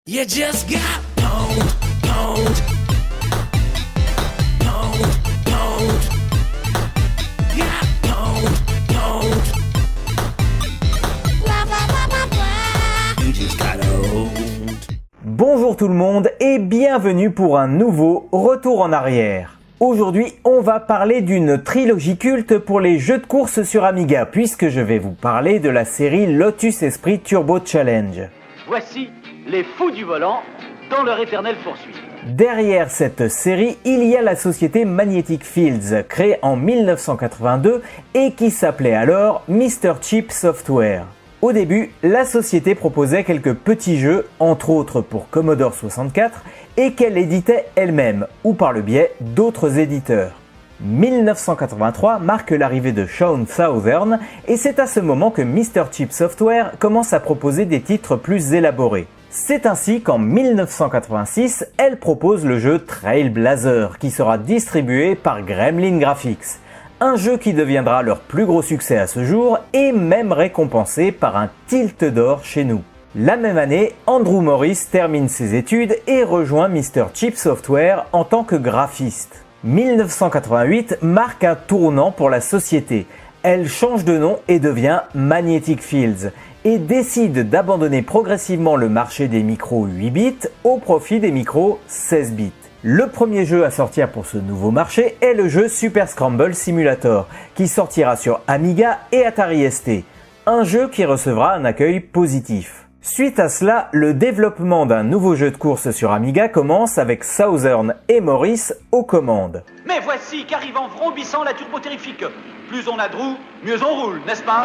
You just got pwned, pwned, pwned, pwned. Got pwned, pwned. Blah, blah, blah, blah, blah. You just got owned. Bonjour tout le monde et bienvenue pour un nouveau Retour en arrière. Aujourd'hui, on va parler d'une trilogie culte pour les jeux de course sur Amiga puisque je vais vous parler de la série Lotus Esprit Turbo Challenge. Voici les fous du volant dans leur éternelle poursuite. Derrière cette série, il y a la société Magnetic Fields, créée en 1982 et qui s'appelait alors Mr. Chip Software. Au début, la société proposait quelques petits jeux, entre autres pour Commodore 64, et qu'elle éditait elle-même, ou par le biais d'autres éditeurs. 1983 marque l'arrivée de Shaun Southern, et c'est à ce moment que Mr. Chip Software commence à proposer des titres plus élaborés. C'est ainsi qu'en 1986, elle propose le jeu Trailblazer, qui sera distribué par Gremlin Graphics. Un jeu qui deviendra leur plus gros succès à ce jour et même récompensé par un Tilt d'or chez nous. La même année, Andrew Morris termine ses études et rejoint Mr. Chip Software en tant que graphiste. 1988 marque un tournant pour la société. Elle change de nom et devient Magnetic Fields et décide d'abandonner progressivement le marché des micros 8 bits au profit des micros 16 bits. Le premier jeu à sortir pour ce nouveau marché est le jeu Super Scramble Simulator, qui sortira sur Amiga et Atari ST, un jeu qui recevra un accueil positif. Suite à cela, le développement d'un nouveau jeu de course sur Amiga commence avec Southern et Morris aux commandes. Mais voici qu'arrive en vrombissant la turbo terrifique. Plus on a de roues, mieux on roule, n'est-ce pas?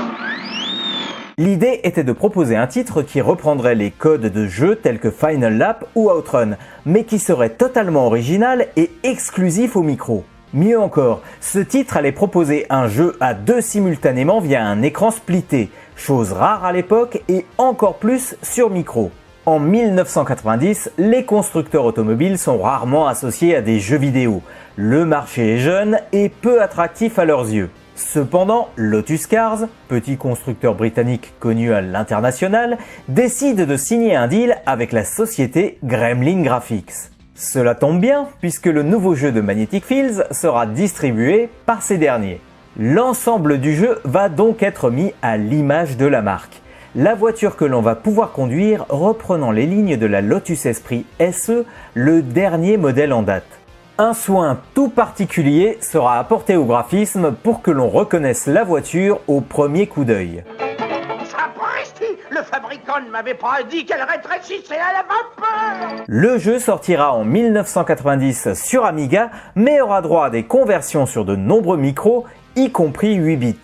L'idée était de proposer un titre qui reprendrait les codes de jeux tels que Final Lap ou Outrun, mais qui serait totalement original et exclusif au micro. Mieux encore, ce titre allait proposer un jeu à deux simultanément via un écran splitté, chose rare à l'époque et encore plus sur micro. En 1990, les constructeurs automobiles sont rarement associés à des jeux vidéo. Le marché est jeune et peu attractif à leurs yeux. Cependant, Lotus Cars, petit constructeur britannique connu à l'international, décide de signer un deal avec la société Gremlin Graphics. Cela tombe bien puisque le nouveau jeu de Magnetic Fields sera distribué par ces derniers. L'ensemble du jeu va donc être mis à l'image de la marque. La voiture que l'on va pouvoir conduire reprenant les lignes de la Lotus Esprit SE, le dernier modèle en date. Un soin tout particulier sera apporté au graphisme pour que l'on reconnaisse la voiture au premier coup d'œil. Sapristi, le fabricant ne m'avait pas dit qu'elle rétrécissait à la vapeur. Le jeu sortira en 1990 sur Amiga, mais aura droit à des conversions sur de nombreux micros, y compris 8 bits.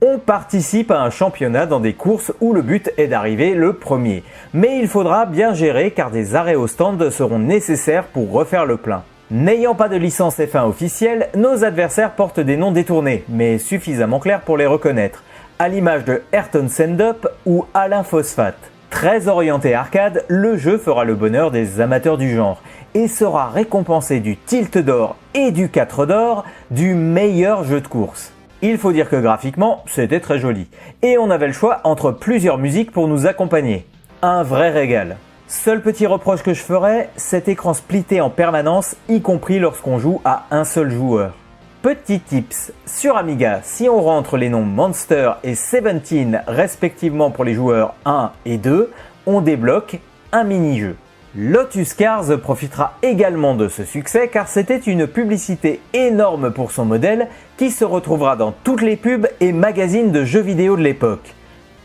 On participe à un championnat dans des courses où le but est d'arriver le premier. Mais il faudra bien gérer car des arrêts au stand seront nécessaires pour refaire le plein. N'ayant pas de licence F1 officielle, nos adversaires portent des noms détournés, mais suffisamment clairs pour les reconnaître, à l'image de Ayrton Sendup ou Alain Phosphate. Très orienté arcade, le jeu fera le bonheur des amateurs du genre et sera récompensé du Tilt d'or et du 4 d'or du meilleur jeu de course. Il faut dire que graphiquement, c'était très joli, et on avait le choix entre plusieurs musiques pour nous accompagner. Un vrai régal. Seul petit reproche que je ferais, cet écran splitté en permanence, y compris lorsqu'on joue à un seul joueur. Petit tips, sur Amiga, si on rentre les noms Monster et 17 respectivement pour les joueurs 1 et 2, on débloque un mini-jeu. Lotus Cars profitera également de ce succès car c'était une publicité énorme pour son modèle qui se retrouvera dans toutes les pubs et magazines de jeux vidéo de l'époque.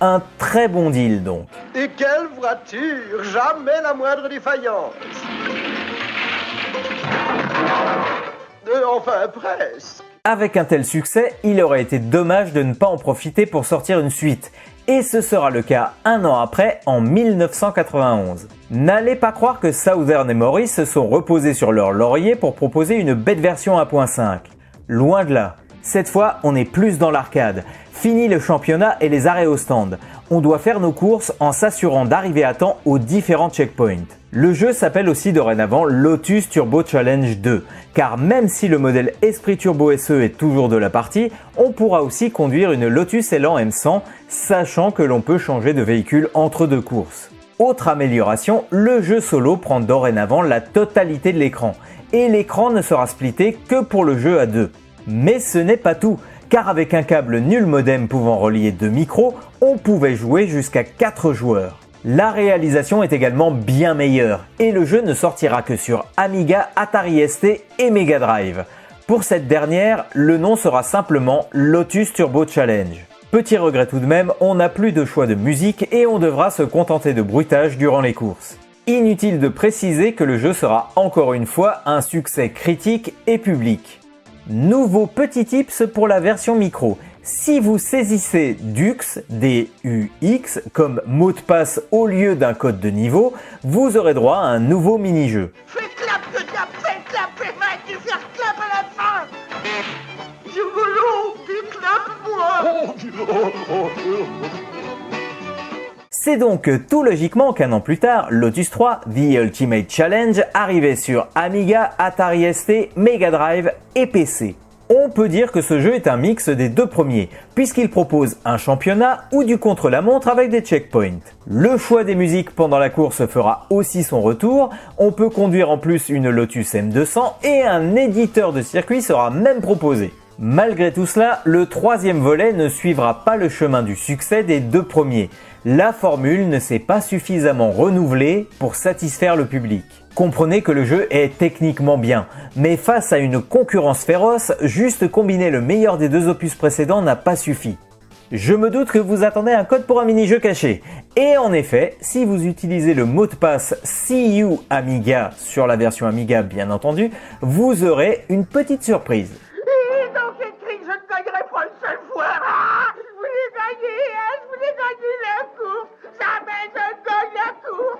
Un très bon deal donc. Et quelle voiture, jamais la moindre défaillance. Enfin, presque. Avec un tel succès, il aurait été dommage de ne pas en profiter pour sortir une suite. Et ce sera le cas un an après, en 1991. N'allez pas croire que Southern et Morris se sont reposés sur leur laurier pour proposer une bête version 1.5. Loin de là. Cette fois, on est plus dans l'arcade. Fini le championnat et les arrêts au stand. On doit faire nos courses en s'assurant d'arriver à temps aux différents checkpoints. Le jeu s'appelle aussi dorénavant Lotus Turbo Challenge 2, car même si le modèle Esprit Turbo SE est toujours de la partie, on pourra aussi conduire une Lotus Elan M100, sachant que l'on peut changer de véhicule entre deux courses. Autre amélioration, le jeu solo prend dorénavant la totalité de l'écran, et l'écran ne sera splitté que pour le jeu à 2. Mais ce n'est pas tout, car avec un câble nul modem pouvant relier 2 micros, on pouvait jouer jusqu'à 4 joueurs. La réalisation est également bien meilleure, et le jeu ne sortira que sur Amiga, Atari ST et Mega Drive. Pour cette dernière, le nom sera simplement Lotus Turbo Challenge. Petit regret tout de même, on n'a plus de choix de musique et on devra se contenter de bruitage durant les courses. Inutile de préciser que le jeu sera encore une fois un succès critique et public. Nouveau petit tips pour la version micro. Si vous saisissez DUX, D-U-X, comme mot de passe au lieu d'un code de niveau, vous aurez droit à un nouveau mini-jeu. Fais clap, fais mal, tu faire clap à la fin. Je voulons, clap-moi. C'est donc tout logiquement qu'un an plus tard, Lotus 3, The Ultimate Challenge, arrivait sur Amiga, Atari ST, Mega Drive et PC. On peut dire que ce jeu est un mix des deux premiers, puisqu'il propose un championnat ou du contre-la-montre avec des checkpoints. Le choix des musiques pendant la course fera aussi son retour, on peut conduire en plus une Lotus M200 et un éditeur de circuit sera même proposé. Malgré tout cela, le troisième volet ne suivra pas le chemin du succès des deux premiers. La formule ne s'est pas suffisamment renouvelée pour satisfaire le public. Comprenez que le jeu est techniquement bien, mais face à une concurrence féroce, juste combiner le meilleur des deux opus précédents n'a pas suffi. Je me doute que vous attendez un code pour un mini-jeu caché. Et en effet, si vous utilisez le mot de passe See You Amiga sur la version Amiga bien entendu, vous aurez une petite surprise. Et dans cette crise, je ne gagnerai pas une seule fois. Ah, je voulais gagner la course. Jamais je gagne la course.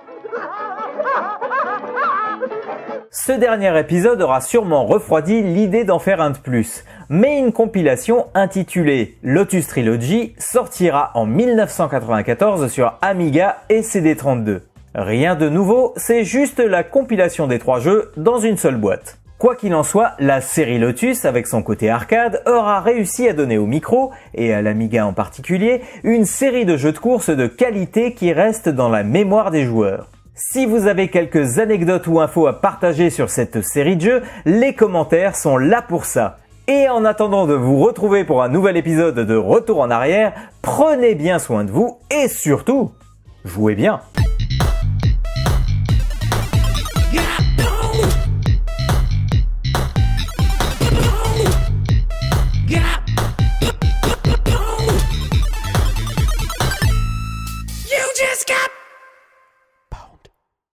Ce dernier épisode aura sûrement refroidi l'idée d'en faire un de plus, mais une compilation intitulée Lotus Trilogy sortira en 1994 sur Amiga et CD32. Rien de nouveau, c'est juste la compilation des 3 jeux dans une seule boîte. Quoi qu'il en soit, la série Lotus, avec son côté arcade, aura réussi à donner au micro, et à l'Amiga en particulier, une série de jeux de course de qualité qui reste dans la mémoire des joueurs. Si vous avez quelques anecdotes ou infos à partager sur cette série de jeux, les commentaires sont là pour ça. Et en attendant de vous retrouver pour un nouvel épisode de Retour en arrière, prenez bien soin de vous et surtout, jouez bien!